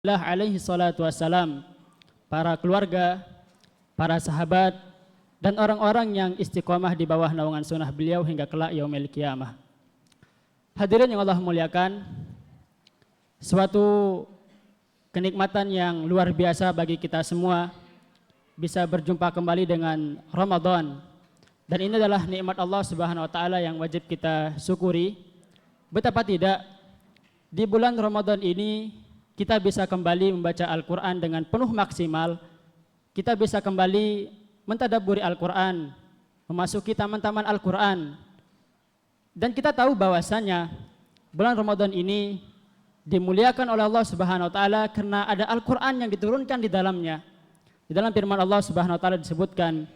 alaihi salatu wassalam, para keluarga, para sahabat, dan orang-orang yang istiqomah di bawah naungan sunnah beliau hingga kelak yaumil qiyamah. Hadirin yang Allah muliakan, suatu kenikmatan yang luar biasa bagi kita semua bisa berjumpa kembali dengan Ramadan. Dan ini adalah nikmat Allah Subhanahu wa taala yang wajib kita syukuri. Betapa tidak di bulan Ramadan ini kita bisa kembali membaca Al-Quran dengan penuh maksimal. Kita bisa kembali mentadabburi Al-Quran, memasuki taman-taman Al-Quran. Dan kita tahu bahwasanya bulan Ramadan ini dimuliakan oleh Allah Subhanahu wa taala karena ada Al-Quran yang diturunkan di dalamnya. Di dalam firman Allah Subhanahu wa taala disebutkan,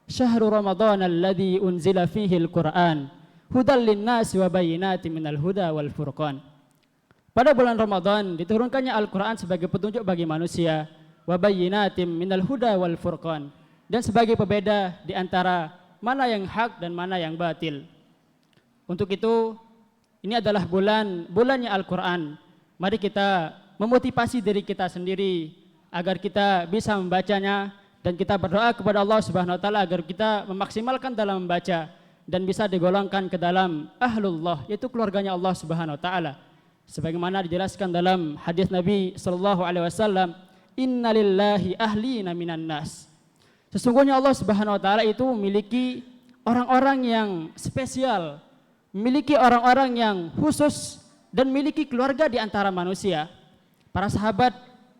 "Syahrul Ramadan alladzi unzila fihi al-Qur'an, hudal lin-nasi wa bayyinatin minal huda wal furqan." Pada bulan Ramadan diturunkannya Al-Quran sebagai petunjuk bagi manusia, wa bayyinatin minal huda wal furqan, dan sebagai pembeda di antara mana yang hak dan mana yang batil. Untuk itu, ini adalah bulannya Al-Quran. Mari kita memotivasi diri kita sendiri agar kita bisa membacanya, dan kita berdoa kepada Allah Subhanahu wa taala agar kita memaksimalkan dalam membaca dan bisa digolongkan ke dalam ahlullah, yaitu keluarganya Allah Subhanahu wa taala. Sebagaimana dijelaskan dalam hadis Nabi sallallahu alaihi wasallam, innalillahi ahlina minan nas. Sesungguhnya Allah Subhanahu wa taala itu memiliki orang-orang yang spesial, memiliki orang-orang yang khusus, dan memiliki keluarga di antara manusia. Para sahabat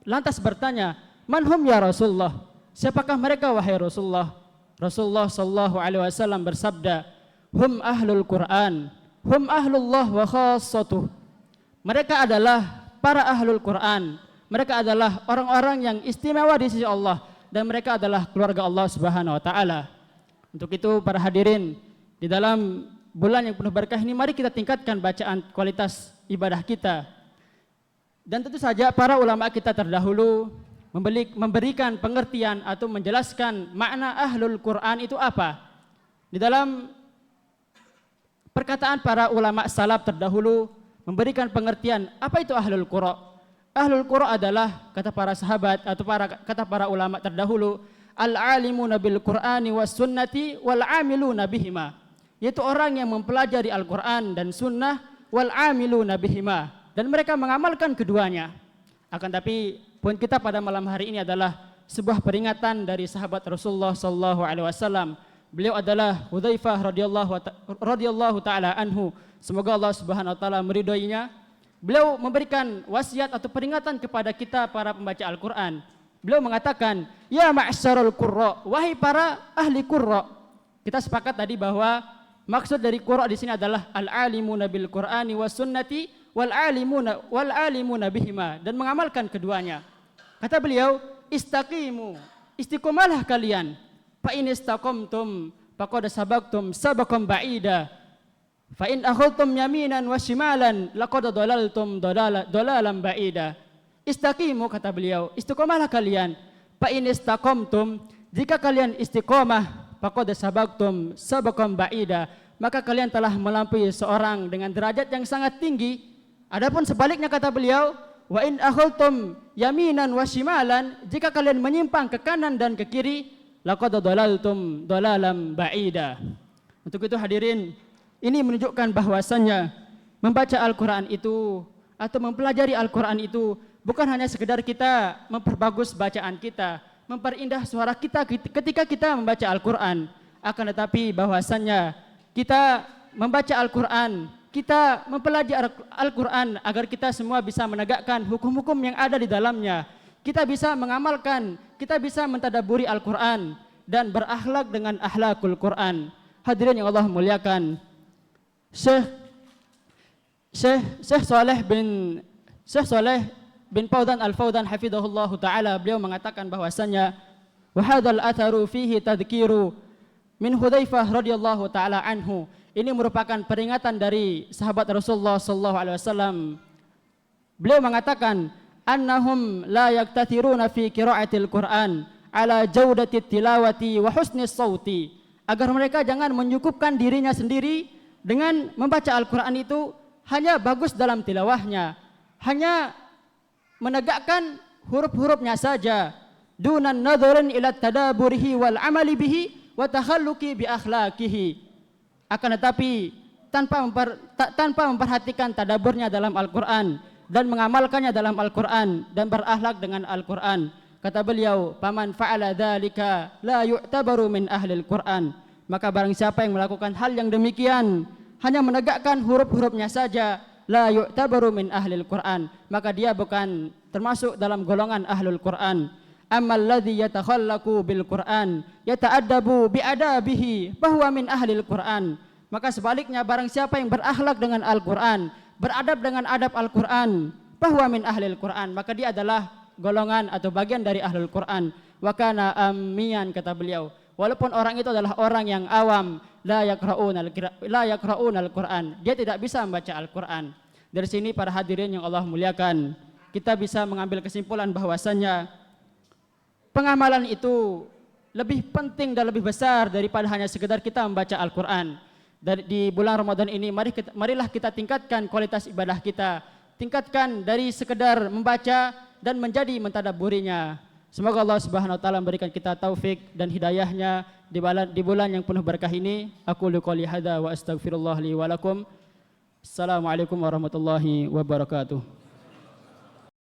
lantas bertanya, "Man hum ya Rasulullah?" Siapakah mereka wahai Rasulullah? Rasulullah sallallahu alaihi wasallam bersabda, "Hum ahlul Qur'an, hum ahlullah wa khassatuh." Mereka adalah para ahlul Quran. Mereka adalah orang-orang yang istimewa di sisi Allah, dan mereka adalah keluarga Allah Subhanahu wa taala. Untuk itu para hadirin, di dalam bulan yang penuh berkah ini mari kita tingkatkan bacaan kualitas ibadah kita. Dan tentu saja para ulama kita terdahulu memberikan pengertian atau menjelaskan makna ahlul Quran itu apa. Di dalam perkataan para ulama salaf terdahulu memberikan pengertian apa itu ahlul qura. Ahlul qura adalah, kata para sahabat atau kata para ulama terdahulu, al-alimuna bil Qur'ani was sunnati wal amiluna bihima, yaitu orang yang mempelajari Al-Qur'an dan sunnah, wal amiluna bihima, dan mereka mengamalkan keduanya. Akan tapi poin kita pada malam hari ini adalah sebuah peringatan dari sahabat Rasulullah sallallahu alaihi wasallam. Beliau adalah Hudzaifah radhiyallahu taala anhu. Semoga Allah Subhanahu wa taala meridhoinya. Beliau memberikan wasiat atau peringatan kepada kita para pembaca Al-Qur'an. Beliau mengatakan, "Ya ma'syarul qurra," wahai para ahli qurra. Kita sepakat tadi bahwa maksud dari qurra di sini adalah al-alimuna bil Qur'ani was sunnati wal alimuna bihima, dan mengamalkan keduanya. Kata beliau, "Istaqimu, istiqomalah kalian. Fa in istaqamtum faqad sabaqtum sabaqan ba'ida. Fa in akhadtum yaminan wa shimalan laqad dalaltum dalalan ba'ida." Istaqimu, kata beliau, istiqomahlah kalian. Fa in istaqamtum, jika kalian istiqomah, faqad sabaqtum sabaqan ba'ida, maka kalian telah melampaui seorang dengan derajat yang sangat tinggi. Adapun sebaliknya, kata beliau, wa in akhadtum yaminan wa shimalan, jika kalian menyimpang ke kanan dan ke kiri, laqad dalaltum dalalan ba'ida. Untuk itu hadirin, ini menunjukkan bahwasannya membaca Al-Quran itu atau mempelajari Al-Quran itu bukan hanya sekedar kita memperbagus bacaan kita, memperindah suara kita ketika kita membaca Al-Quran, akan tetapi bahwasannya kita membaca Al-Quran, kita mempelajari Al-Quran agar kita semua bisa menegakkan hukum-hukum yang ada di dalamnya. Kita bisa mengamalkan, kita bisa mentadabburi Al-Quran dan berakhlak dengan akhlakul Quran. Hadirin yang Allah muliakan, Syekh Saleh bin Fawzan Al-Fawzan hafizahullahu taala, beliau mengatakan bahwasanya wa hadzal atharu fihi tadhkiru min Hudzaifah radhiyallahu taala anhu. Ini merupakan peringatan dari sahabat Rasulullah sallallahu alaihi wasallam. Beliau mengatakan, annahum la yaktathiruna fi qira'atil Qur'an ala jaudatit tilawati wa husnis sauti, agar mereka jangan menyukupkan dirinya sendiri dengan membaca Al-Quran itu hanya bagus dalam tilawahnya, hanya menegakkan huruf-hurufnya saja, dunan nadharin ila tadaburihi wal amali bihi wa takhalluqi bi akhlaqihi. Akan tetapi tanpa memperhatikan tadaburnya dalam Al-Qur'an dan mengamalkannya dalam Al-Qur'an dan berakhlak dengan Al-Qur'an. Kata beliau, "Faman fa'ala dzalika la yu'tabaru min ahlil Qur'an." Maka barang siapa yang melakukan hal yang demikian, hanya menegakkan huruf-hurufnya saja, la yu'tabaru min ahlil Qur'an, maka dia bukan termasuk dalam golongan ahlul Qur'an. Ammal ladzi yatakhallaqu bil Qur'an yata'addabu bi adabihi bahwa min ahlil Qur'an. Maka sebaliknya barang siapa yang berakhlak dengan Al-Qur'an, beradab dengan adab Al-Qur'an, bahwa min ahlil Qur'an, maka dia adalah golongan atau bagian dari ahlul Qur'an. Wa kana ammiyan, kata beliau, walaupun orang itu adalah orang yang awam, la yaqra'un al-Qur'an, dia tidak bisa membaca Al-Qur'an. Dari sini para hadirin yang Allah muliakan, kita bisa mengambil kesimpulan bahwasannya pengamalan itu lebih penting dan lebih besar daripada hanya sekedar kita membaca Al-Qur'an. Di bulan Ramadan ini marilah kita tingkatkan kualitas ibadah kita, tingkatkan dari sekedar membaca dan menjadi mentadabburinya. Semoga Allah Subhanahu wa taala memberikan kita taufik dan hidayahnya di bulan yang penuh berkah ini. Aku qouli hadza wa astaghfirullah li wa lakum. Assalamualaikum warahmatullahi wabarakatuh.